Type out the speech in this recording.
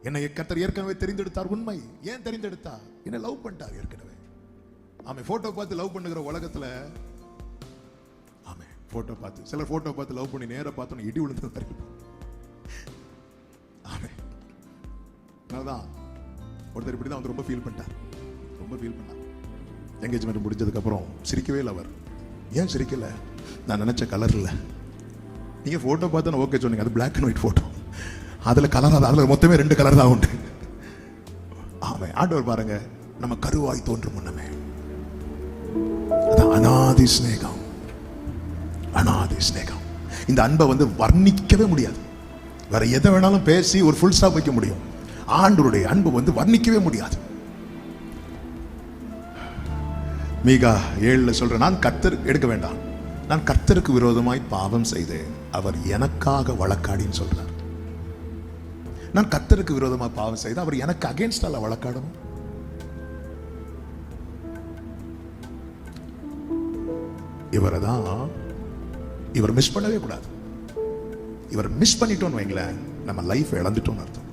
என்னை கர்த்தர் ஏற்கனவே தெரிந்தெடுத்தார். உண்மை. ஏன் தெரிந்தெடுத்தா? என்னை லவ் பண்ணிட்டார் ஏற்கனவே. ஆமே, போட்டோ பார்த்து லவ் பண்ணுகிற உலகத்துல, ஆமே, போட்டோ பார்த்து, சில போட்டோ பார்த்து லவ் பண்ணி நேர பார்த்தோன்னு இடி விழுந்து தெரியும். ஆமே, அதனாலதான் ஒருத்தர் இப்படிதான் வந்து ரொம்ப ஃபீல் பண்ணிட்டார். ரொம்ப ஃபீல் பண்ணார். என்கேஜ்மெண்ட் முடிஞ்சதுக்கு அப்புறம் சிரிக்கவே இல்லை அவர். ஏன் சிரிக்கல? நான் நினைச்ச கலர் இல்லை. நீங்க போட்டோ பார்த்து ஓகே சொன்னீங்க, அது பிளாக் அண்ட் ஒயிட் போட்டோ. அதுல கலர், அதுல மொத்தமே 2 கலர் தான் உண்டு. ஆமே, ஆண்டவர் பாருங்க, நம்ம கருவாய் தோன்றும் முன்னமே அநாதி ஸ்நேகம். அநாதி ஸ்நேகம். இந்த அன்பை வந்து வர்ணிக்கவே முடியாது. வேற எதை வேணாலும் பேசி ஒரு ஃபுல் ஸ்டாப் வைக்க முடியும். ஆண்டவருடைய அன்பு வந்து வர்ணிக்கவே முடியாது. மீகா 7 சொல்றேன், நான் கர்த்தர் எடுக்க வேண்டாம், நான் கர்த்தருக்கு விரோதமாய் பாவம் செய்தேன், அவர் எனக்காக வழக்காடின்னு சொல்றார். நான் கர்த்தருக்கு விரோதமாக பாவம் செய்து அவர் எனக்கு அகேன்ஸ்டால வழக்காடணும். இவர் மிஸ் பண்ணவே கூடாது. இவர் மிஸ் பண்ணிட்டோம்னு வைங்களேன், நம்ம லைஃப் இழந்துட்டோம்னு அர்த்தம்.